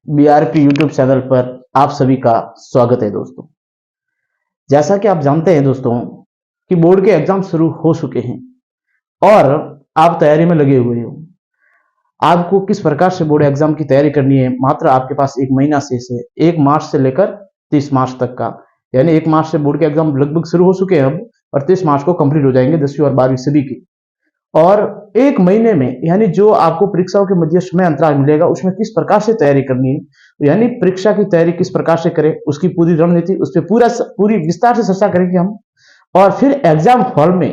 BRP YouTube channel पर आप सभी का स्वागत है दोस्तों। जैसा कि आप जानते हैं दोस्तों कि बोर्ड के एग्जाम शुरू हो चुके हैं और आप तैयारी में लगे हुए हो। आपको किस प्रकार से बोर्ड एग्जाम की तैयारी करनी है, मात्र आपके पास एक महीना शेष है, 1 मार्च से लेकर 30 मार्च तक का। यानी 1 मार्च से बोर्ड के एग्जाम लगभग शुरू हो चुके हैं अब, और 30 मार्च को कंप्लीट हो जाएंगे 10वीं और 12वीं सभी की। और एक महीने में यानी जो आपको परीक्षाओं के मध्य समय अंतराल मिलेगा उसमें किस प्रकार से तैयारी करनी है, यानी परीक्षा की तैयारी किस प्रकार से करें, उसकी पूरी रणनीति उस पर पूरी विस्तार से चर्चा करेंगे हम। और फिर एग्जाम हॉल में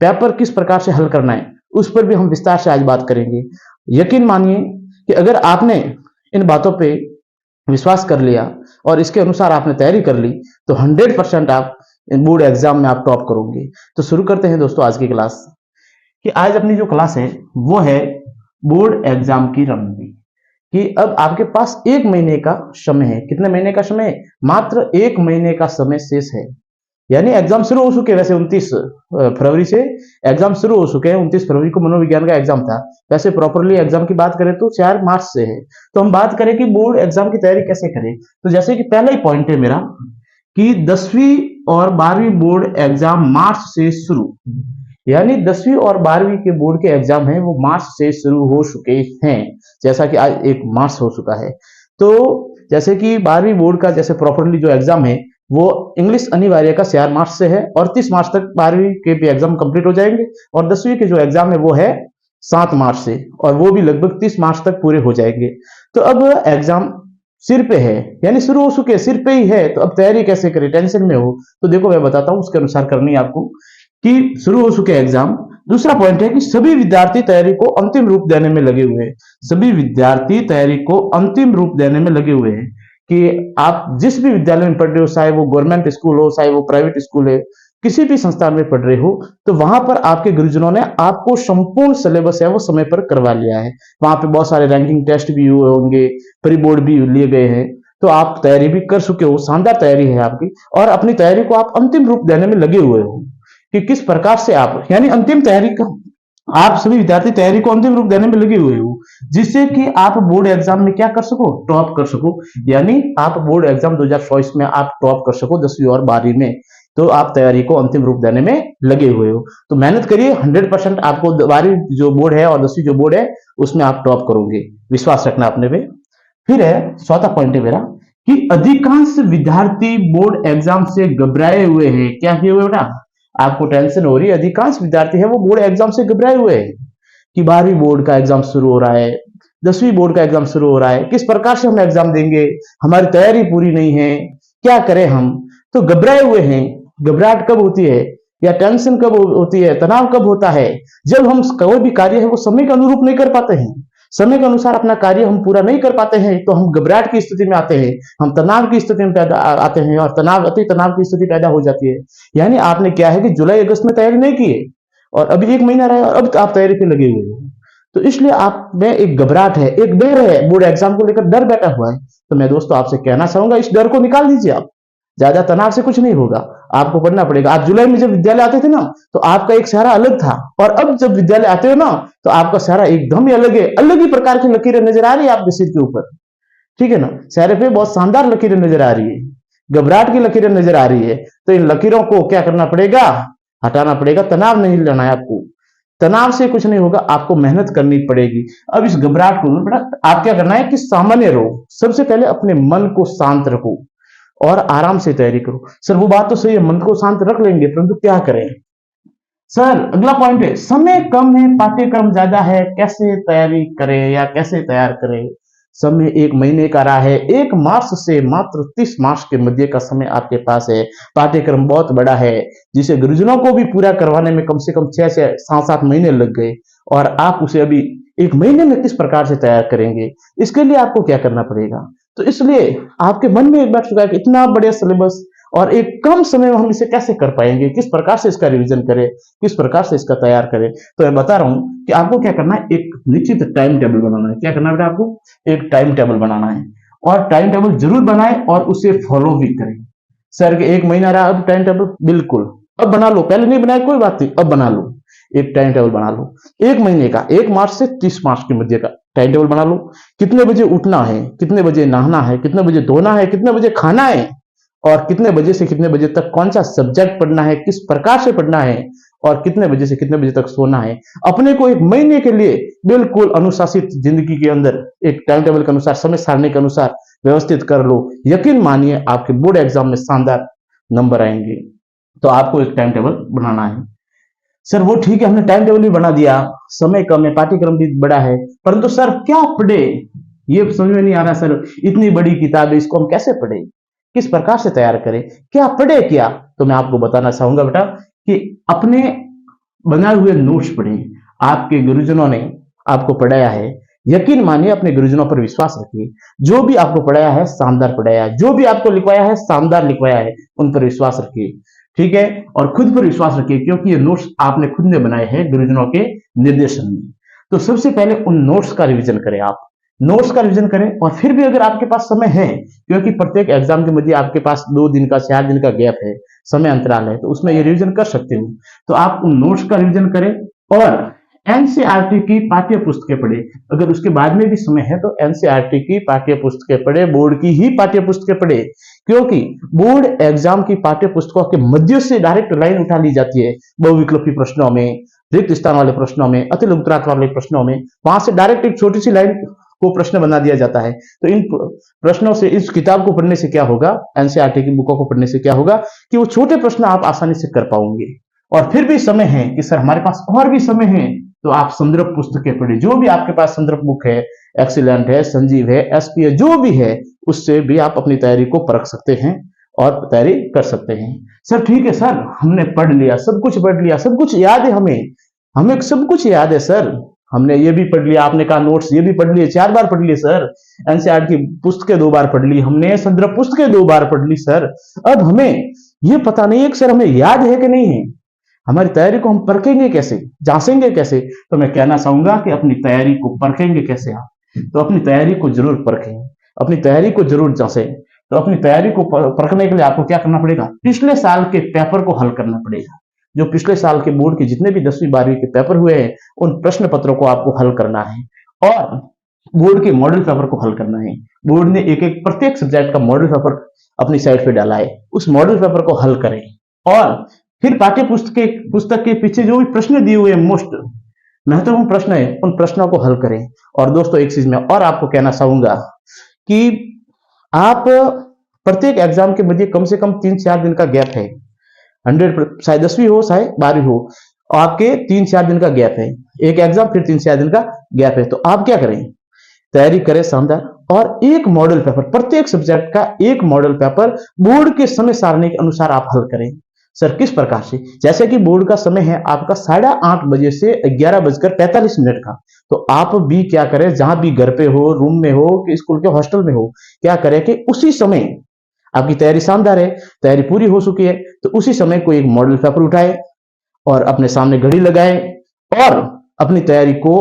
पेपर किस प्रकार से हल करना है उस पर भी हम विस्तार से आज बात करेंगे। यकीन मानिए कि अगर आपने इन बातों पे विश्वास कर लिया और इसके अनुसार आपने तैयारी कर ली तो 100% आप बोर्ड एग्जाम में आप टॉप करोगे। तो शुरू करते हैं दोस्तों आज की क्लास। कि आज अपनी जो क्लास है वो है बोर्ड एग्जाम की रणनीति। कि अब आपके पास 1 महीने का समय है। कितने महीने का समय है? मात्र 1 महीने का समय शेष है। यानी एग्जाम शुरू हो चुके हैं। वैसे 29 फरवरी से एग्जाम शुरू हो चुके हैं। 29 फरवरी को मनोविज्ञान का एग्जाम था। वैसे प्रॉपरली एग्जाम की बात करें तो 4 मार्च से है। तो हम बात करें कि बोर्ड एग्जाम की तैयारी कैसे करें। तो जैसे कि पहला ही पॉइंट है मेरा कि 10वीं और 12वीं बोर्ड एग्जाम मार्च से शुरू, यानी 10वीं और 12वीं के बोर्ड के एग्जाम हैं वो मार्च से शुरू हो चुके हैं। जैसा कि आज 1 मार्च हो चुका है। तो जैसे कि 12वीं बोर्ड का जैसे प्रॉपरली जो एग्जाम है वो इंग्लिश अनिवार्य का 4 मार्च से है और 30 मार्च तक 12वीं के भी एग्जाम कंप्लीट हो जाएंगे। और 10वीं के जो एग्जाम है वो है 7 मार्च से और वो भी लगभग 30 मार्च तक पूरे हो जाएंगे। तो अब एग्जाम सिर पे है, यानी शुरू हो चुके हैं, सिर पे ही है। तो अब तैयारी कैसे करें? टेंशन में हो तो देखो मैं बताता हूं, उसके अनुसार करनी है आपको कि शुरू हो चुके एग्जाम। दूसरा पॉइंट है कि सभी विद्यार्थी तैयारी को अंतिम रूप देने में लगे हुए हैं। सभी विद्यार्थी तैयारी को अंतिम रूप देने में लगे हुए हैं। कि आप जिस भी विद्यालय में पढ़ रहे हो, चाहे वो गवर्नमेंट स्कूल हो, चाहे वो प्राइवेट स्कूल है, किसी भी संस्थान में पढ़ रहे हो, तो वहां पर आपके गुरुजनों ने आपको संपूर्ण सिलेबस है वो समय पर करवा लिया है। वहां पे बहुत सारे रैंकिंग टेस्ट भी हुए होंगे, प्री बोर्ड भी लिए गए हैं। तो आप तैयारी भी कर चुके हो, शानदार तैयारी है आपकी, और अपनी तैयारी को आप अंतिम रूप देने में लगे हुए हो कि किस प्रकार से आप, यानी अंतिम तैयारी का आप सभी विद्यार्थी तैयारी को अंतिम रूप देने में लगे हुए हो, जिससे कि आप बोर्ड एग्जाम में क्या कर सको? टॉप कर सको। यानी आप बोर्ड एग्जाम 2024 में आप टॉप कर सको 10वीं और 12वीं में। तो आप तैयारी को अंतिम रूप देने में लगे हुए हो, तो मेहनत करिए। 100% आपको 12वीं जो बोर्ड है और 10वीं जो बोर्ड है उसमें आप टॉप करोगे, विश्वास रखना अपने पे। फिर है चौथा पॉइंट है मेरा कि अधिकांश विद्यार्थी बोर्ड एग्जाम से घबराए हुए हैं। क्या किए हुए बेटा? आपको टेंशन हो रही है। अधिकांश विद्यार्थी है वो बोर्ड एग्जाम से घबराए हुए हैं कि 12वीं बोर्ड का एग्जाम शुरू हो रहा है, 10वीं बोर्ड का एग्जाम शुरू हो रहा है, किस प्रकार से हम एग्जाम देंगे, हमारी तैयारी पूरी नहीं है, क्या करें हम? तो घबराए हुए हैं। घबराहट कब होती है या टेंशन कब होती है, तनाव कब होता है? जब हम कोई भी कार्य है वो समय के अनुरूप नहीं कर पाते हैं, समय के अनुसार अपना कार्य हम पूरा नहीं कर पाते हैं, तो हम घबराहट की स्थिति में आते हैं, हम तनाव की स्थिति में पैदा आते हैं और अति तनाव की स्थिति पैदा हो जाती है। यानी आपने क्या है कि जुलाई अगस्त में तैयारी नहीं की है और अभी 1 महीना रहा है और अब आप तैयारी पे लगे हुए हो। तो इसलिए आप में एक घबराहट है, एक डर है, बोर्ड एग्जाम को लेकर डर बैठा हुआ है। तो मैं दोस्तों आपसे कहना चाहूंगा इस डर को निकाल दीजिए आप। ज्यादा तनाव से कुछ नहीं होगा, आपको पढ़ना पड़ेगा। आप जुलाई में जब विद्यालय आते थे ना तो आपका एक चेहरा अलग था, और अब जब विद्यालय आते हो ना तो आपका चेहरा एकदम ही अलग है। अलग ही प्रकार की लकीरें नजर आ रही है आपके सिर के ऊपर, ठीक है ना? चेहरे पे बहुत शानदार लकीरें नजर आ रही है, घबराहट की लकीरें नजर आ रही है। तो इन लकीरों को क्या करना पड़ेगा? हटाना पड़ेगा। तनाव नहीं लेना है आपको, तनाव से कुछ नहीं होगा, आपको मेहनत करनी पड़ेगी। अब इस घबराहट को आप क्या करना है कि सामान्य रहो। सबसे पहले अपने मन को शांत रखो और आराम से तैयारी करो। सर वो बात तो सही है, मन को शांत रख लेंगे, परंतु क्या करें? सर अगला पॉइंट है समय कम है, पाठ्यक्रम ज्यादा है, कैसे तैयारी करें या कैसे तैयार करें? समय 1 महीने का रहा है। 1 मार्च से मात्र 30 मार्च के मध्य का समय आपके पास है। पाठ्यक्रम बहुत बड़ा है जिसे गुरुजनों को भी पूरा करवाने में कम से कम 6 से 7 महीने लग गए, और आप उसे अभी 1 महीने में किस प्रकार से तैयार करेंगे? इसके लिए आपको क्या करना पड़ेगा? तो इसलिए आपके मन में एक बैठ चुका है कि इतना बड़ा सिलेबस और एक कम समय में हम इसे कैसे कर पाएंगे, किस प्रकार से इसका रिवीजन करें, किस प्रकार से इसका तैयार करें। तो मैं बता रहा हूं कि आपको क्या करना है, एक निश्चित टाइम टेबल बनाना है। क्या करना है बेटा? आपको एक टाइम टेबल बनाना है, और टाइम टेबल जरूर बनाए और उसे फॉलो भी करें। सर के 1 महीना रहा, अब टाइम टेबल बिल्कुल अब बना लो। पहले नहीं बनाया कोई बात नहीं, अब बना लो। एक टाइम टेबल बना लो, 1 महीने का, 1 मार्च से 30 मार्च के मध्य का टाइम टेबल बना लो। कितने बजे उठना है, कितने बजे नहाना है, कितने बजे धोना है, कितने बजे खाना है, और कितने बजे से कितने बजे तक कौन सा सब्जेक्ट पढ़ना है, किस प्रकार से पढ़ना है, और कितने बजे से कितने बजे तक सोना है। अपने को 1 महीने के लिए बिल्कुल अनुशासित जिंदगी के अंदर एक टाइम टेबल के अनुसार, समय सारणी के अनुसार व्यवस्थित कर लो। यकीन मानिए आपके बोर्ड एग्जाम में शानदार नंबर आएंगे। तो आपको एक टाइम टेबल बनाना है। सर वो ठीक है, हमने टाइम टेबल भी बना दिया, समय कम है, पाठ्यक्रम भी बड़ा है, परंतु सर क्या पढ़े ये समझ में नहीं आ रहा। सर इतनी बड़ी किताब है, इसको हम कैसे पढ़े, किस प्रकार से तैयार करें, क्या पढ़े क्या। तो मैं आपको बताना चाहूंगा बेटा कि अपने बनाए हुए नोट्स पढ़ें। आपके गुरुजनों ने आपको पढ़ाया है, यकीन मानिए अपने गुरुजनों पर विश्वास रखिए। जो भी आपको पढ़ाया है शानदार पढ़ाया है, जो भी आपको लिखवाया है शानदार लिखवाया है, उन पर विश्वास रखिए, ठीक है। और खुद पर विश्वास रखिए, क्योंकि ये नोट्स आपने खुद ने बनाए हैं गुरुजनों के निर्देशन में। तो सबसे पहले उन नोट्स का रिवीजन करें, आप नोट्स का रिवीजन करें। और फिर भी अगर आपके पास समय है, क्योंकि प्रत्येक एग्जाम के मध्य आपके पास 2 दिन का 4 दिन का गैप है, समय अंतराल है, तो उसमें ये रिवीजन कर सकते हो। तो आप उन नोट्स का रिवीजन करें और एनसीईआरटी की पाठ्य पुस्तकें पढ़े। अगर उसके बाद में भी समय है तो एनसीईआरटी की पाठ्य पुस्तकें पढ़े, बोर्ड की ही पाठ्य पुस्तकें पढ़े, क्योंकि बोर्ड एग्जाम की पाठ्य पुस्तकों के मध्य से डायरेक्ट लाइन उठा ली जाती है। बहुविकल्पी प्रश्नों में, रिक्त स्थान वाले प्रश्नों में, अति लघुत्तरार्थ वाले प्रश्नों में, वहां से डायरेक्ट एक छोटी सी लाइन को प्रश्न बना दिया जाता है। तो इन प्रश्नों से, इस किताब को पढ़ने से क्या होगा, एनसीईआरटी की बुकों को पढ़ने से क्या होगा कि वो छोटे प्रश्न आप आसानी से कर पाओगे। और फिर भी समय है कि सर हमारे पास और भी समय है, तो आप संदर्भ पुस्तकें पढ़े। जो भी आपके पास संदर्भ बुक है, एक्सीलेंट है, संजीव है, एसपी है, जो भी है, उससे भी आप अपनी तैयारी को परख सकते हैं और तैयारी कर सकते हैं। सर ठीक है सर, हमने पढ़ लिया, सब कुछ पढ़ लिया, सब कुछ याद है, हमें सब कुछ याद है सर, हमने ये भी पढ़ लिया, आपने कहा नोट्स ये भी पढ़ लिए, 4 बार पढ़ लिए सर, एनसीईआरटी की पुस्तकें 2 बार पढ़ ली हमने, संदर्भ पुस्तकें 2 बार पढ़ ली सर। अब हमें ये पता नहीं है कि सर हमें याद है कि नहीं है, हमारी तैयारी को हम परखेंगे कैसे, जांचेंगे कैसे। तो मैं कहना चाहूंगा कि अपनी तैयारी को परखेंगे कैसे आप, तो अपनी तैयारी को जरूर परखें, अपनी तैयारी को जरूर जांचें। तो अपनी तैयारी को परखने के लिए आपको क्या करना पड़ेगा, पिछले साल के पेपर को हल करना पड़ेगा। जो पिछले साल के बोर्ड के जितने भी 10वीं 12वीं के पेपर हुए हैं, उन प्रश्न पत्रों को आपको हल करना है और बोर्ड के मॉडल पेपर को हल करना है। बोर्ड ने एक एक प्रत्येक सब्जेक्ट का मॉडल पेपर अपनी साइड पे डाला है, उस मॉडल पेपर को हल करें। और फिर पाठ्य पुस्तक के पीछे जो भी प्रश्न दिए हुए हैं, मोस्ट महत्वपूर्ण प्रश्न है, उन प्रश्नों को हल करें। और दोस्तों एक चीज मैं और आपको कहना चाहूंगा कि आप प्रत्येक एग्जाम के मध्य कम से कम 3-4 दिन का गैप है, 100 शायद 10वीं हो शायद 12वीं हो, आपके 3-4 दिन का गैप है, एक एग्जाम फिर 3-4 दिन का गैप है। तो आप क्या करें, तैयारी करें शानदार, और एक मॉडल पेपर, प्रत्येक सब्जेक्ट का एक मॉडल पेपर बोर्ड के समय सारणी के अनुसार आप हल करें। सर किस प्रकार से, जैसे कि बोर्ड का समय है आपका 8:30 बजे से 11:45 का, तो आप भी क्या करें, जहां भी घर पे हो, रूम में हो कि स्कूल के हॉस्टल में हो, क्या करें कि उसी समय आपकी तैयारी शानदार है, तैयारी पूरी हो चुकी है, तो उसी समय कोई एक मॉडल पेपर उठाए और अपने सामने घड़ी लगाए और अपनी तैयारी को,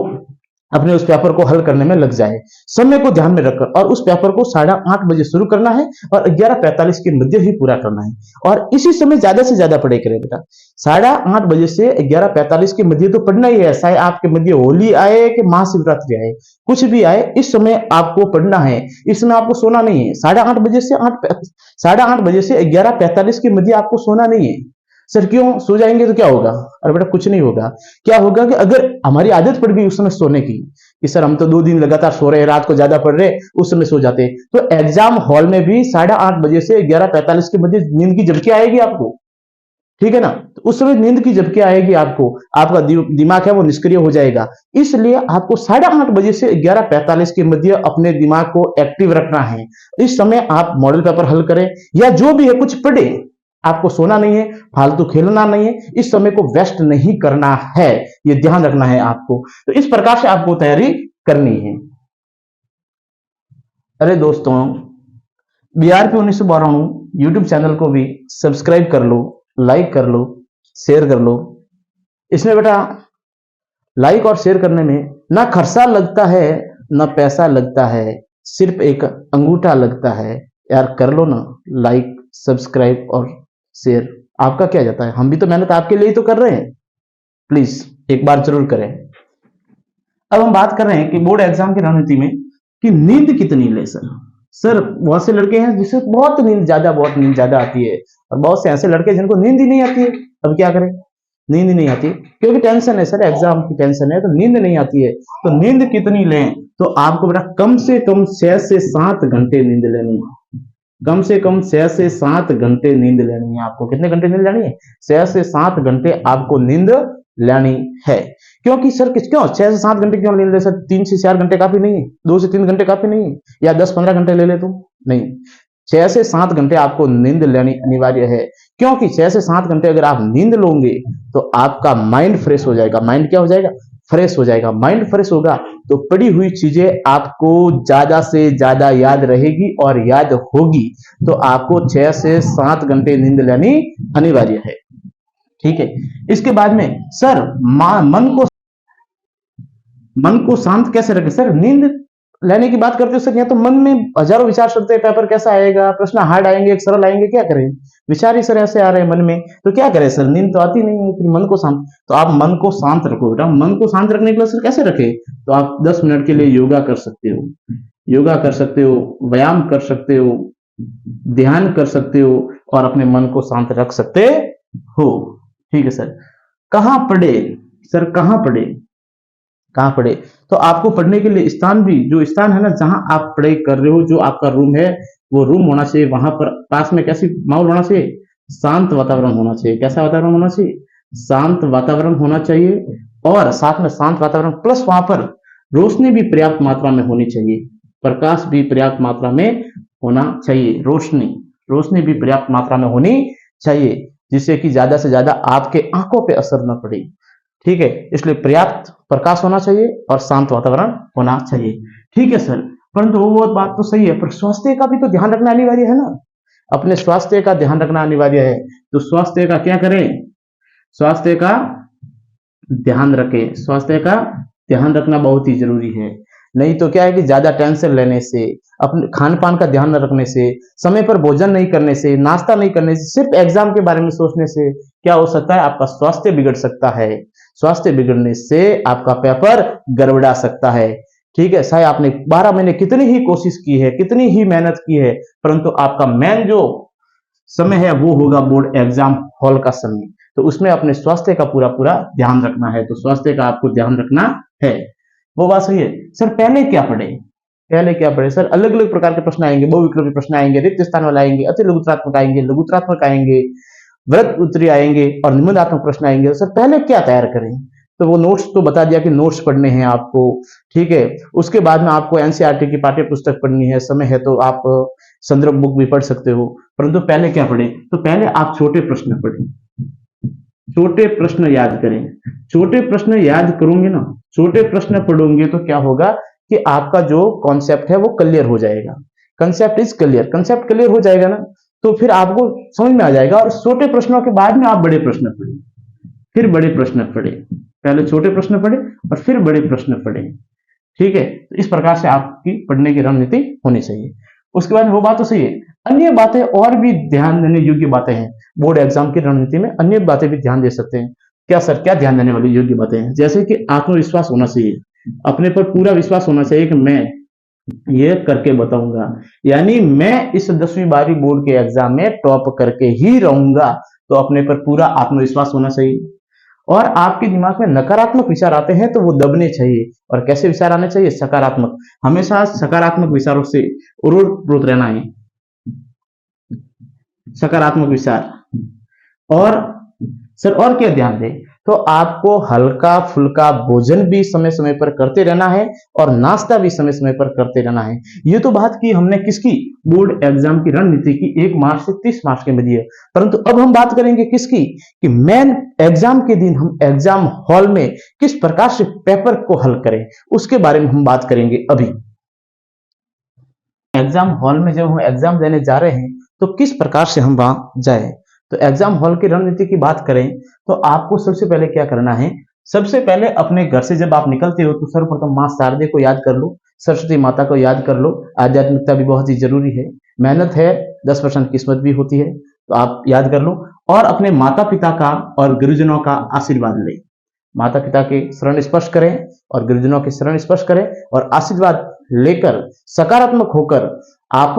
अपने उस पेपर को हल करने में लग जाए, समय को ध्यान में रखकर। और उस पेपर को 8:30 बजे शुरू करना है और 11:45 के मध्य ही पूरा करना है। और इसी समय ज्यादा से ज्यादा पढ़ाई करें बेटा, 8:30 बजे से 11:45 के मध्य तो पढ़ना ही है, चाहे आपके मध्य होली आए कि महाशिवरात्रि आए, कुछ भी आए, इस समय आपको पढ़ना है, इस समय आपको सोना नहीं है। 8:30 बजे से 11:45 के मध्य आपको सोना नहीं है। सर क्यों, सो जाएंगे तो क्या होगा, अरे बेटा कुछ नहीं होगा। क्या होगा कि अगर हमारी आदत पड़ गई उस समय सोने की, कि सर हम तो 2 दिन लगातार सो रहे हैं, रात को ज्यादा पढ़ रहे, उस समय सो जाते, तो एग्जाम हॉल में भी 8:30 बजे से 11:45 के मध्य नींद की झपकी आएगी आपको, ठीक है ना। तो उस समय नींद की झपकी आएगी आपको, आपका दिमाग है वो निष्क्रिय हो जाएगा। इसलिए आपको 8:30 बजे से 11:45 के मध्य अपने दिमाग को एक्टिव रखना है। इस समय आप मॉडल पेपर हल करें या जो भी है कुछ पढ़े, आपको सोना नहीं है, फालतू खेलना नहीं है, इस समय को वेस्ट नहीं करना है, ये ध्यान रखना है आपको। तो इस प्रकार से आपको तैयारी करनी है। अरे दोस्तों, बीआरपी 1992 यूट्यूब चैनल को भी सब्सक्राइब कर लो, लाइक कर लो, शेयर कर लो। इसमें बेटा लाइक और शेयर करने में ना खर्चा लगता है ना पैसा लगता है, सिर्फ एक अंगूठा लगता है। यार कर लो ना लाइक, सब्सक्राइब और शेयर, आपका क्या जाता है, हम भी तो मेहनत आपके लिए ही तो कर रहे हैं। प्लीज एक बार जरूर करें। अब हम बात कर रहे हैं कि बोर्ड एग्जाम की रणनीति में कि नींद कितनी ले सर। सर बहुत से लड़के हैं जिसे बहुत नींद ज्यादा आती है, और बहुत से ऐसे लड़के जिनको नींद ही नहीं आती है। अब क्या करें, नींद ही नहीं आती क्योंकि टेंशन है सर, एग्जाम की टेंशन है, तो नींद नहीं आती है। तो नींद कितनी लें, तो आपको बेटा कम से कम 6 से 7 घंटे नींद लेनी है। कम से कम 6 से 7 घंटे नींद लेनी है आपको। कितने घंटे नींद लेनी है? 6 से 7 घंटे आपको नींद लेनी है। क्योंकि सर क्यों 6 से 7 घंटे क्यों नींद ले सर? 3 से 4 घंटे काफी नहीं है? 2 से 3 घंटे काफी नहीं है? या 10-15 घंटे ले ले तो नहीं, 6 से 7 घंटे आपको नींद लेनी अनिवार्य है। क्योंकि 6 से 7 घंटे अगर आप नींद लोगे तो आपका माइंड फ्रेश हो जाएगा। माइंड क्या हो जाएगा? फ्रेश हो जाएगा। माइंड फ्रेश होगा तो पढ़ी हुई चीजें आपको ज्यादा से ज्यादा याद रहेगी, और याद होगी तो आपको 6 से 7 घंटे नींद लेनी अनिवार्य है। ठीक है। इसके बाद में सर मन को शांत कैसे रखें? सर नींद लेने की बात करते हो सर, या तो मन में हजारों विचार चलते हैं, पेपर कैसा आएगा, प्रश्न हार्ड आएंगे, सरल आएंगे, क्या करें? विचार ही सर ऐसे आ रहे हैं मन में, तो क्या करें सर? नींद तो आती नहीं है, फिर मन को शांत। तो आप मन को शांत रखो बेटा। मन को शांत रखने के लिए सर कैसे रखे? तो आप 10 मिनट के लिए योगा कर सकते हो, योगा कर सकते हो, व्यायाम कर सकते हो, ध्यान कर सकते हो, और अपने मन को शांत रख सकते हो। ठीक है सर। कहाँ पढ़े सर? कहाँ पढ़े? कहाँ पढ़े? तो आपको पढ़ने के लिए स्थान भी, जो स्थान है ना जहां आप पढ़ाई कर रहे हो, जो आपका रूम है वो रूम होना चाहिए। वहां पर पास में कैसी माहौल होना चाहिए? शांत वातावरण होना चाहिए। कैसा वातावरण होना चाहिए? शांत वातावरण होना चाहिए। और साथ में शांत वातावरण प्लस वहां पर रोशनी भी पर्याप्त मात्रा में होनी चाहिए, प्रकाश भी पर्याप्त मात्रा में होना चाहिए। रोशनी भी पर्याप्त मात्रा में होनी चाहिए, जिससे कि ज्यादा से ज्यादा आपके आंखों पे असर न पड़े। ठीक है। इसलिए पर्याप्त प्रकाश होना चाहिए और शांत वातावरण होना चाहिए। ठीक है सर। परंतु वो बात तो सही है, पर स्वास्थ्य का भी तो ध्यान रखना अनिवार्य है ना। अपने स्वास्थ्य का ध्यान रखना अनिवार्य है। तो स्वास्थ्य का क्या करें? स्वास्थ्य का ध्यान रखें। स्वास्थ्य का ध्यान रखना बहुत ही जरूरी है। नहीं तो क्या है कि ज्यादा टेंशन लेने से, अपने खान पान का ध्यान न रखने से, समय पर भोजन नहीं करने से, नाश्ता नहीं करने से, सिर्फ एग्जाम के बारे में सोचने से क्या हो सकता है? आपका स्वास्थ्य बिगड़ सकता है। स्वास्थ्य बिगड़ने से आपका पेपर गड़बड़ा सकता है। ठीक है। चाहे आपने 12 महीने कितनी ही कोशिश की है, कितनी ही मेहनत की है, परंतु आपका मेन जो समय है वो होगा बोर्ड एग्जाम हॉल का समय। तो उसमें अपने स्वास्थ्य का पूरा पूरा ध्यान रखना है। तो स्वास्थ्य का आपको ध्यान रखना है। वो बात सही है सर। पहले क्या पढ़े? पहले क्या पढ़े सर? अलग अलग प्रकार के प्रश्न आएंगे, बहुविकल्पी प्रश्न आएंगे, रिक्त स्थान वाले आएंगे, अति लघुत्रात्मक आएंगे, लघुत्रात्मक आएंगे, वृत्त उत्तरीय आएंगे, और निबंधात्मक प्रश्न आएंगे। सर पहले क्या तैयार करें? तो वो नोट्स तो बता दिया कि नोट्स पढ़ने हैं आपको। ठीक है। उसके बाद में आपको एनसीईआरटी की पाठ्य पुस्तक पढ़नी है, समय है तो आप संदर्भ बुक भी पढ़ सकते हो। परंतु पहले क्या पढ़े? तो पहले आप छोटे प्रश्न पढ़ें, छोटे प्रश्न याद करें। छोटे प्रश्न याद करोगे ना, छोटे प्रश्न पढ़ोगे तो क्या होगा कि आपका जो कॉन्सेप्ट है वो क्लियर हो जाएगा। Concept is clear. Concept clear हो जाएगा ना, तो फिर आपको समझ में आ जाएगा। और छोटे प्रश्नों के बाद में आप बड़े प्रश्न पढ़े, फिर बड़े प्रश्न पढ़े। पहले छोटे प्रश्न पढ़े और फिर बड़े प्रश्न पढ़े। ठीक है। तो इस प्रकार से आपकी पढ़ने की रणनीति होनी चाहिए। उसके बाद वो बात तो सही है, अन्य बातें और भी ध्यान देने योग्य बातें हैं। बोर्ड एग्जाम की रणनीति में अन्य बातें भी ध्यान दे सकते हैं। क्या सर? क्या ध्यान देने वाली योग्य बातें हैं? जैसे कि आत्मविश्वास होना चाहिए, अपने पर पूरा विश्वास होना चाहिए कि मैं ये करके बताऊंगा, यानी मैं इस 10वीं 12वीं बोर्ड के एग्जाम में टॉप करके ही रहूंगा। तो अपने पर पूरा आत्मविश्वास होना चाहिए। और आपके दिमाग में नकारात्मक विचार आते हैं तो वो दबने चाहिए। और कैसे विचार आने चाहिए? सकारात्मक। हमेशा सकारात्मक विचारों से ओतप्रोत रहना है। सकारात्मक विचार। और सर और क्या ध्यान दें? तो आपको हल्का फुल्का भोजन भी समय समय पर करते रहना है, और नाश्ता भी समय समय पर करते रहना है। ये तो बात की हमने किसकी? बोर्ड एग्जाम की रणनीति की, 1 मार्च से 30 मार्च के मध्य। परंतु अब हम बात करेंगे किसकी? कि मेन एग्जाम के दिन हम एग्जाम हॉल में किस प्रकार से पेपर को हल करें, उसके बारे में हम बात करेंगे। अभी एग्जाम हॉल में जब हम एग्जाम देने जा रहे हैं तो किस प्रकार से हम वहां जाए। तो एग्जाम हॉल की रणनीति की बात करें तो आपको सबसे पहले क्या करना है? सबसे पहले अपने घर से जब आप निकलते हो तो सर्वप्रथम मां शारदे को याद कर लो, सरस्वती माता को याद कर लो। आध्यात्मिकता भी बहुत ही जरूरी है, मेहनत है, 10% किस्मत भी होती है, तो आप याद कर लो। और अपने माता पिता का और गुरुजनों का आशीर्वाद ले। माता पिता के शरण स्पर्श करें और गुरुजनों के शरण स्पर्श करें और आशीर्वाद लेकर सकारात्मक होकर आप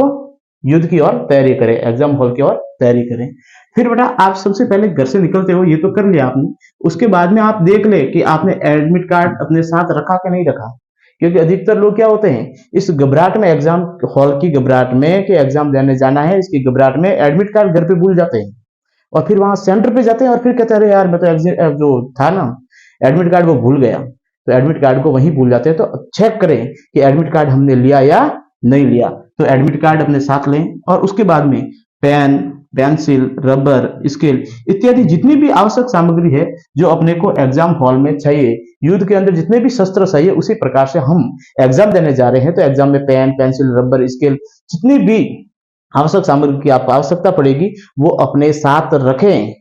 युद्ध की ओर तैयारी करें, एग्जाम हॉल की ओर तैयारी करें। फिर बेटा आप सबसे पहले घर से निकलते हो, ये तो कर लिया आपने, उसके बाद में आप देख ले कि आपने एडमिट कार्ड अपने साथ रखा कि नहीं रखा। क्योंकि अधिकतर लोग क्या होते हैं, इस घबराहट में, एग्जाम हॉल की घबराहट में कि एग्जाम देने जाना है, इसकी घबराहट में एडमिट कार्ड घर पे भूल जाते हैं और फिर वहां सेंटर पे जाते हैं और फिर कहते हैं अरे यार मैं तो जो था ना एडमिट कार्ड वो भूल गया। तो एडमिट कार्ड को वहीं भूल जाते हैं। तो चेक करें कि एडमिट कार्ड हमने लिया या नहीं लिया। तो एडमिट कार्ड अपने साथ लें और उसके बाद में पेन, पेंसिल, रबर, स्केल इत्यादि जितनी भी आवश्यक सामग्री है जो अपने को एग्जाम हॉल में चाहिए, युद्ध के अंदर जितने भी शस्त्र चाहिए उसी प्रकार से हम एग्जाम देने जा रहे हैं। तो एग्जाम में पेन, पेंसिल, रबर, स्केल जितनी भी आवश्यक सामग्री की आपको आवश्यकता पड़ेगी वो अपने साथ रखें।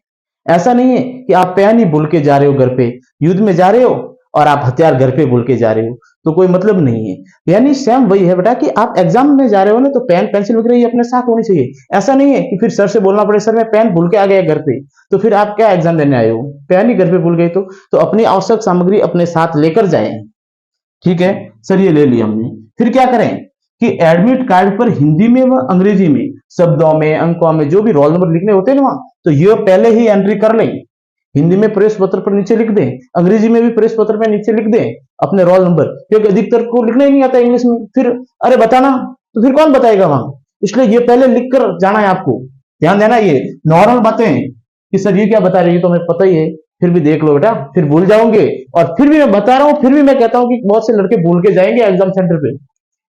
ऐसा नहीं है कि आप पेन ही भूल के जा रहे हो घर पे, युद्ध में जा रहे हो और आप हथियार घर पे भूल के जा रहे हो, तो कोई मतलब नहीं है। यानी सेम वही है बेटा कि आप एग्जाम में जा रहे हो ना, तो पेन, पेंसिल वगैरह ये अपने साथ होनी चाहिए। ऐसा नहीं है कि फिर सर से बोलना पड़े सर मैं पेन भूल के आ गया घर पे, तो फिर आप क्या एग्जाम देने आए हो, पेन ही घर पे भूल गए। तो अपनी आवश्यक सामग्री अपने साथ लेकर जाएं। ठीक है सर, ये ले लिया हमने। फिर क्या करें कि एडमिट कार्ड पर हिंदी में व अंग्रेजी में शब्दों में, अंकों में जो भी रोल नंबर लिखने होते हैं ना वहां, तो ये पहले ही एंट्री कर लें। हिंदी में प्रवेश पत्र पर नीचे लिख दें, अंग्रेजी में भी प्रवेश पत्र पर नीचे लिख दें अपने रोल नंबर, क्योंकि अधिकतर को लिखना ही नहीं आता इंग्लिश में। फिर अरे बताना, तो फिर कौन बताएगा वहां, इसलिए ये पहले लिख कर जाना है आपको। ध्यान देना, ये नॉर्मल बातें हैं कि सर ये क्या बता रही है, तो हमें पता ही है, फिर भी देख लो बेटा, फिर भूल जाओगे। और फिर भी मैं बता रहा हूं, फिर भी मैं कहता हूं कि बहुत से लड़के भूल के जाएंगे एग्जाम सेंटर पे।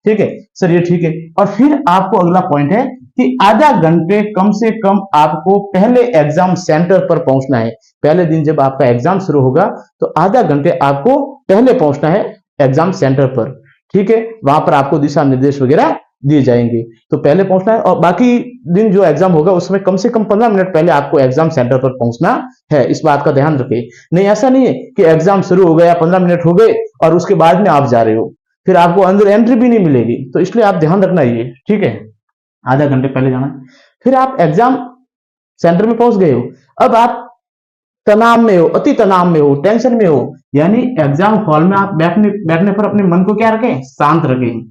ठीक है सर, ये ठीक है। और फिर आपको अगला पॉइंट है कि आधा घंटे कम से कम आपको पहले एग्जाम सेंटर पर पहुंचना है। पहले दिन जब आपका एग्जाम शुरू होगा तो आधा घंटे आपको पहले पहुंचना है एग्जाम सेंटर पर। ठीक है, वहां पर आपको दिशा निर्देश वगैरह दिए जाएंगे, तो पहले पहुंचना है। और बाकी दिन जो एग्जाम होगा उसमें कम से कम 15 मिनट पहले आपको एग्जाम सेंटर पर पहुंचना है। इस बात का ध्यान रखें। नहीं, ऐसा नहीं है कि एग्जाम शुरू हो गया, 15 मिनट हो गए और उसके बाद में आप जा रहे हो, फिर आपको अंदर एंट्री भी नहीं मिलेगी। तो इसलिए आप ध्यान रखना ये, ठीक है, आधा घंटे पहले जाना। फिर आप एग्जाम सेंटर में पहुंच गए हो, अब आप तनाव में हो, अति तनाव में हो, टेंशन में हो, यानी एग्जाम हॉल में आप बैठने पर अपने मन को क्या रखें, शांत रखें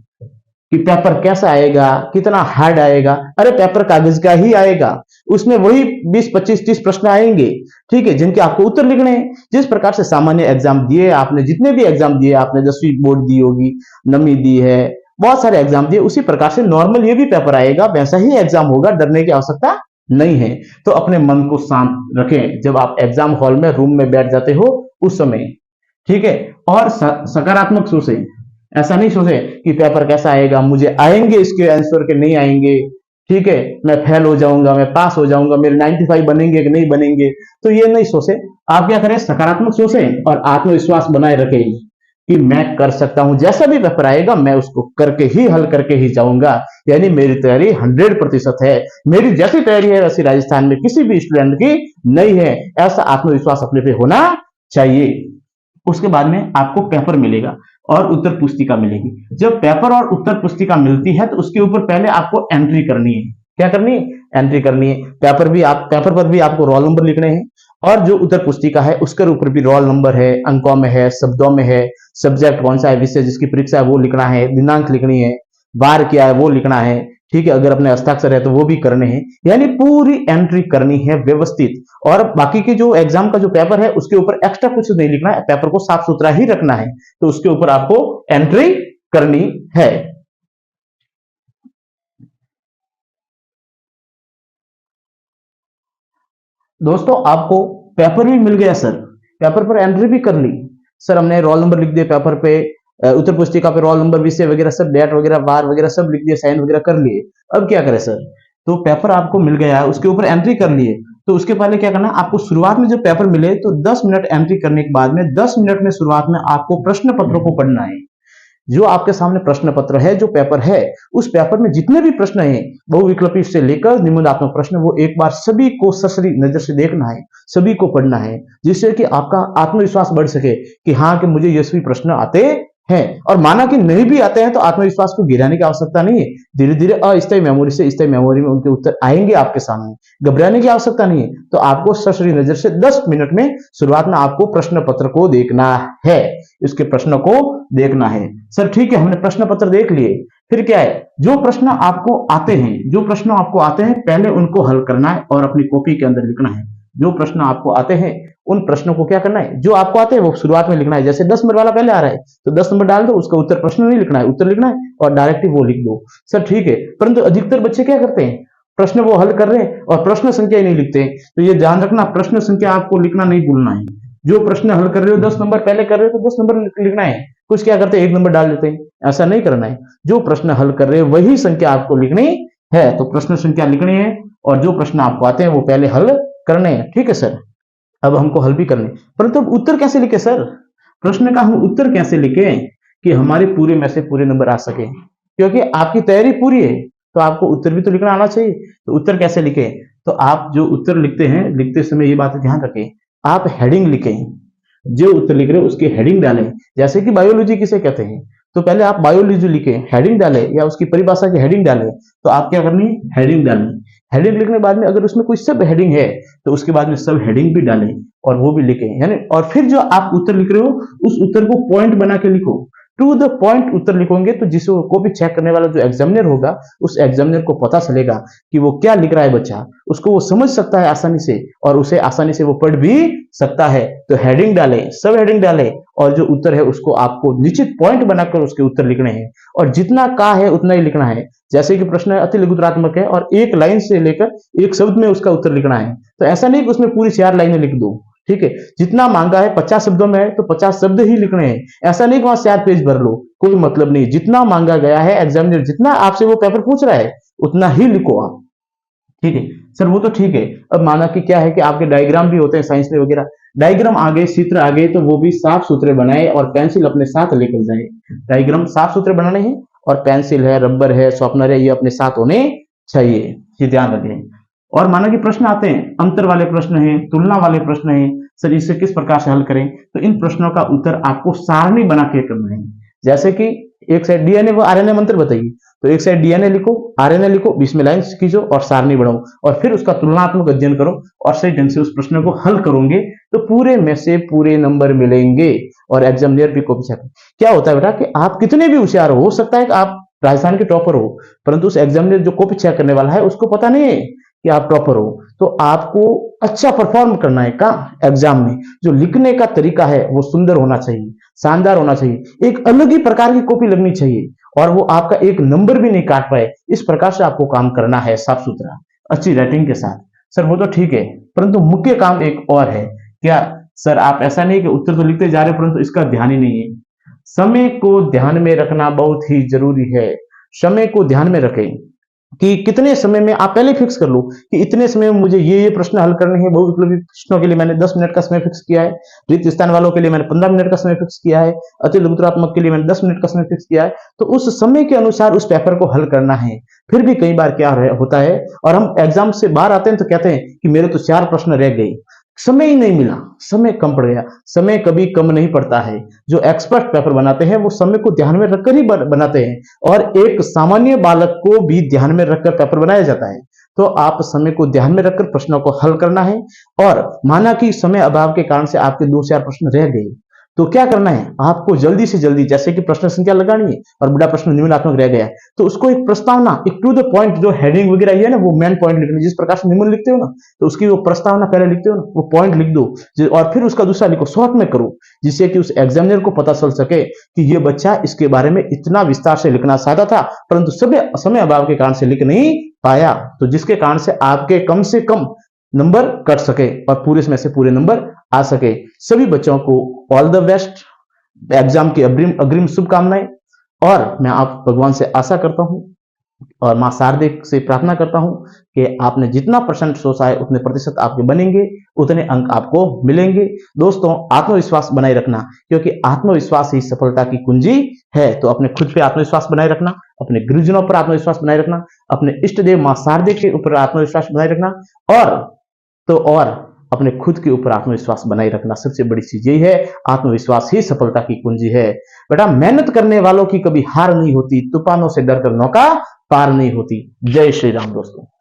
कि पेपर कैसा आएगा, कितना हार्ड आएगा। अरे पेपर कागज का ही आएगा, उसमें वही 20, 25, 30 प्रश्न आएंगे, ठीक है, जिनके आपको उत्तर लिखने हैं। जिस प्रकार से सामान्य एग्जाम दिए आपने, जितने भी एग्जाम दिए आपने, 10वीं बोर्ड दी होगी, नमी दी है, बहुत सारे एग्जाम दिए, उसी प्रकार से नॉर्मल ये भी पेपर आएगा, वैसा ही एग्जाम होगा, डरने की आवश्यकता नहीं है। तो अपने मन को शांत रखें जब आप एग्जाम हॉल में रूम में बैठ जाते हो उस समय, ठीक है। और सकारात्मक सोचें, ऐसा नहीं सोचे कि पेपर कैसा आएगा, मुझे आएंगे इसके आंसर के नहीं आएंगे, ठीक है, मैं फेल हो जाऊंगा, मैं पास हो जाऊंगा, मेरे 95 बनेंगे कि नहीं बनेंगे। तो ये नहीं सोचे, आप क्या करें, सकारात्मक सोचें और आत्मविश्वास बनाए रखें कि मैं कर सकता हूं, जैसा भी पेपर आएगा मैं उसको करके ही, हल करके ही जाऊंगा। यानी मेरी तैयारी 100% है, मेरी जैसी तैयारी है वैसी राजस्थान में किसी भी स्टूडेंट की नहीं है। ऐसा आत्मविश्वास अपने पे होना चाहिए। उसके बाद में आपको पेपर मिलेगा और उत्तर पुस्तिका मिलेगी। जब पेपर और उत्तर पुस्तिका मिलती है तो उसके ऊपर पहले आपको एंट्री करनी है। क्या करनी है, एंट्री करनी है। पेपर पर भी आपको रोल नंबर लिखने हैं और जो उत्तर पुस्तिका है उसके ऊपर भी रोल नंबर है, अंकों में है, शब्दों में है, सब्जेक्ट कौन सा है, विषय जिसकी परीक्षा है वो लिखना है, दिनांक लिखनी है, बार क्या है वो लिखना है, ठीक है, अगर अपने हस्ताक्षर है तो वो भी करने हैं। यानी पूरी एंट्री करनी है व्यवस्थित। और बाकी के जो एग्जाम का जो पेपर है उसके ऊपर एक्स्ट्रा कुछ नहीं लिखना है, पेपर को साफ सुथरा ही रखना है, तो उसके ऊपर आपको एंट्री करनी है। दोस्तों आपको पेपर भी मिल गया सर, पेपर पर एंट्री भी कर ली सर, हमने रोल नंबर लिख दिए पेपर पे, उत्तर पुस्तिका पे रोल नंबर, विषय वगैरह सब, डेट वगैरह, बार वगैरह सब लिख दिए, साइन वगैरह कर लिए। अब क्या करें सर, तो पेपर आपको मिल गया है, उसके ऊपर एंट्री कर लिए, तो उसके पहले क्या करना, आपको शुरुआत में जब पेपर मिले तो 10 मिनट एंट्री करने के बाद में 10 मिनट में शुरुआत में आपको प्रश्न पत्रों को पढ़ना है। जो आपके सामने प्रश्न पत्र है, जो पेपर है, उस पेपर में जितने भी प्रश्न हैं, बहुविकल्पी से लेकर निबंधात्मक प्रश्न, वो एक बार सभी को ससरी नजर से देखना है, सभी को पढ़ना है, जिससे कि आपका आत्मविश्वास बढ़ सके कि हाँ कि मुझे ये सभी प्रश्न आते है। और माना कि नहीं भी आते हैं तो आत्मविश्वास को गिराने की आवश्यकता नहीं है। धीरे धीरे अस्थायी मेमोरी से स्थायी मेमोरी में उनके उत्तर आएंगे आपके सामने। घबराने की आवश्यकता नहीं है। तो आपको सशरी नजर से 10 मिनट में शुरुआत में आपको प्रश्न पत्र को देखना है, इसके प्रश्न को देखना है। सर ठीक है, हमने प्रश्न पत्र देख लिए, फिर क्या है, जो प्रश्न आपको आते हैं पहले उनको हल करना है और अपनी कॉपी के अंदर लिखना है। जो प्रश्न आपको आते हैं उन प्रश्नों को क्या करना है, जो आपको आते हैं वो शुरुआत में लिखना है। जैसे 10 नंबर वाला पहले आ रहा है तो 10 नंबर डाल दो, उसका उत्तर प्रश्न नहीं लिखना है, उत्तर लिखना है और डायरेक्ट वो लिख दो। सर ठीक है, परंतु अधिकतर बच्चे क्या करते हैं, प्रश्न वो हल कर रहे हैं और प्रश्न संख्या ही नहीं लिखते। तो ये ध्यान रखना, प्रश्न संख्या आपको लिखना नहीं भूलना है। जो प्रश्न हल कर रहे हो 10 नंबर पहले कर रहे हो तो 10 नंबर लिखना है। कुछ क्या करते हैं 1 नंबर डाल देते हैं, ऐसा नहीं करना है। जो प्रश्न हल कर रहे हो वही संख्या आपको लिखनी है, तो प्रश्न संख्या लिखनी है और जो प्रश्न आपको आते हैं वो पहले हल करने हैं। ठीक है सर, अब हमको हल भी करने, परंतु अब उत्तर कैसे लिखे सर, प्रश्न का हम उत्तर कैसे लिखें कि हमारे पूरे में से पूरे नंबर आ सके, क्योंकि आपकी तैयारी पूरी है तो आपको उत्तर भी तो लिखना आना चाहिए। तो उत्तर कैसे लिखें, तो आप जो उत्तर लिखते हैं लिखते समय ये बात ध्यान रखें, आप हेडिंग लिखें। जो उत्तर लिख रहे हो उसकी हेडिंग डालें। जैसे कि बायोलॉजी किसे कहते हैं, तो पहले आप बायोलॉजी लिखें, हेडिंग डालें, या उसकी परिभाषा की हेडिंग डालें। तो आप क्या करनी है, हेडिंग डालनी। हेडिंग लिखने के बाद में अगर उसमें कोई सब हेडिंग है तो उसके बाद में सब हेडिंग भी डालें और वो भी लिखें, यानी और फिर जो आप उत्तर लिख रहे हो उस उत्तर को पॉइंट बना के लिखो। टू द पॉइंट उत्तर लिखोगे तो जिसको भी चेक करने वाला जो एग्जामिनर होगा उस एग्जामिनर को पता चलेगा कि वो क्या लिख रहा है बच्चा, उसको वो समझ सकता है आसानी से और उसे आसानी से वो पढ़ भी सकता है। तो हेडिंग डाले, सब हेडिंग डाले और जो उत्तर है उसको आपको निश्चित पॉइंट बनाकर उसके उत्तर लिखने हैं और जितना का है उतना ही लिखना है। जैसे कि प्रश्न अति लघुतरात्मक है और एक लाइन से लेकर एक शब्द में उसका उत्तर लिखना है, तो ऐसा नहीं कि उसमें पूरी 4 लाइनें लिख दो। ठीक है, जितना मांगा है 50 शब्दों में है तो 50 शब्द ही लिखने हैं। ऐसा नहीं कि वहां 4 पेज भर लो, कोई मतलब नहीं। जितना मांगा गया है एग्जामिनर जितना आपसे वो पेपर पूछ रहा है उतना ही लिखो आप। ठीक है सर, वो तो ठीक है। अब माना कि क्या है कि आपके डायग्राम भी होते हैं साइंस में वगैरह, डायग्राम आ गए, चित्र आ गए, तो वो भी साफ सुथरे बनाए और पेंसिल अपने साथ लेकर जाए। डायग्राम साफ सुथरे बनाने हैं और पेंसिल है, रबर है, शॉर्पनर है, ये अपने साथ होने चाहिए, ये ध्यान रखें। और माना कि प्रश्न आते हैं, अंतर वाले प्रश्न हैं, तुलना वाले प्रश्न हैं, सर इसे किस प्रकार से हल करें, तो इन प्रश्नों का उत्तर आपको सारणी बना के करना है। जैसे कि एक साइड डीएनए व आरएनए मंत्र बताइए, तो एक साइड डीएनए लिखो, आरएनए लिखो, बीच में लाइन खींचो और सारणी बढ़ाओ और फिर उसका तुलनात्मक अध्ययन करो और सही ढंग से उस प्रश्न को हल करोगे तो पूरे में से पूरे नंबर मिलेंगे और एग्जामिनर भी कॉपी चेक। क्या होता है बेटा कि आप कितने भी होशियार हो सकता है कि आप राजस्थान के टॉपर हो, परंतु उस एग्जामिनर जो कॉपी चेक करने वाला है उसको पता नहीं है कि आप टॉपर हो। तो आपको अच्छा परफॉर्म करना है का एग्जाम में, जो लिखने का तरीका है वो सुंदर होना चाहिए, शानदार होना चाहिए, एक अलग ही प्रकार की कॉपी लगनी चाहिए और वो आपका एक नंबर भी नहीं काट पाए। इस प्रकार से आपको काम करना है, साफ सुथरा अच्छी राइटिंग के साथ। सर वो तो ठीक है, परंतु मुख्य काम एक और है। क्या सर, आप ऐसा नहीं कि उत्तर तो लिखते जा रहे परंतु इसका ध्यान ही नहीं है। समय को ध्यान में रखना बहुत ही जरूरी है। समय को ध्यान में रखें कि कितने समय में, आप पहले फिक्स कर लो कि इतने समय में मुझे ये प्रश्न हल करने हैं। बहुविकल्पी प्रश्नों के लिए मैंने 10 मिनट का समय फिक्स किया है, रिक्त स्थान वालों के लिए मैंने 15 मिनट का समय फिक्स किया है, अति लघुतरात्मक के लिए मैंने 10 मिनट का समय फिक्स किया है। तो उस समय के अनुसार उस पेपर को हल करना है। फिर भी कई बार क्या होता है और हम एग्जाम से बाहर आते हैं तो कहते हैं कि मेरे तो 4 प्रश्न रह गए, समय ही नहीं मिला, समय कम पड़ गया। समय कभी कम नहीं पड़ता है। जो एक्सपर्ट पेपर बनाते हैं वो समय को ध्यान में रखकर ही बनाते हैं और एक सामान्य बालक को भी ध्यान में रखकर पेपर बनाया जाता है। तो आप समय को ध्यान में रखकर प्रश्नों को हल करना है। और माना कि समय अभाव के कारण से आपके 2-4 प्रश्न रह गए तो क्या करना है, आपको जल्दी से जल्दी, जैसे कि प्रश्न संख्या लगानी है और बड़ा प्रश्न निम्नात्मक रह गया है तो उसको एक प्रस्तावना, एक टू द पॉइंट, जो हेडिंग वगैरह है ना वो मेन पॉइंट लिखना। जिस प्रकार से निम्न लिखते हो ना तो उसकी वो प्रस्तावना पहले लिखते हो ना, वो पॉइंट लिख दो और फिर उसका दूसरा लिखो, शॉर्ट में करो, जिससे कि उस एग्जामिनर को पता चल सके कि ये बच्चा इसके बारे में इतना विस्तार से लिखना चाहता था परंतु समय अभाव के कारण से लिख नहीं पाया। तो जिसके कारण से आपके कम से कम नंबर कट सके और पूरे में से पूरे नंबर आ सके। सभी बच्चों को ऑल द बेस्ट, एग्जाम की अग्रिम शुभकामनाएं। और मैं आप भगवान से आशा करता हूं और मां शारदे से प्रार्थना करता हूं कि आपने जितना परसेंट सोचा है उतने प्रतिशत आपके बनेंगे, उतने अंक आपको मिलेंगे। दोस्तों, आत्मविश्वास बनाए रखना, क्योंकि आत्मविश्वास ही सफलता की कुंजी है। तो अपने खुद पे आत्मविश्वास बनाए रखना, अपने गुरुजनों पर आत्मविश्वास बनाए रखना, अपने इष्ट देव मां शारदे के ऊपर आत्मविश्वास बनाए रखना और अपने खुद के ऊपर आत्मविश्वास बनाए रखना सबसे बड़ी चीज यही है। आत्मविश्वास ही सफलता की कुंजी है। बेटा मेहनत करने वालों की कभी हार नहीं होती, तूफानों से डरकर नौका पार नहीं होती। जय श्री राम दोस्तों।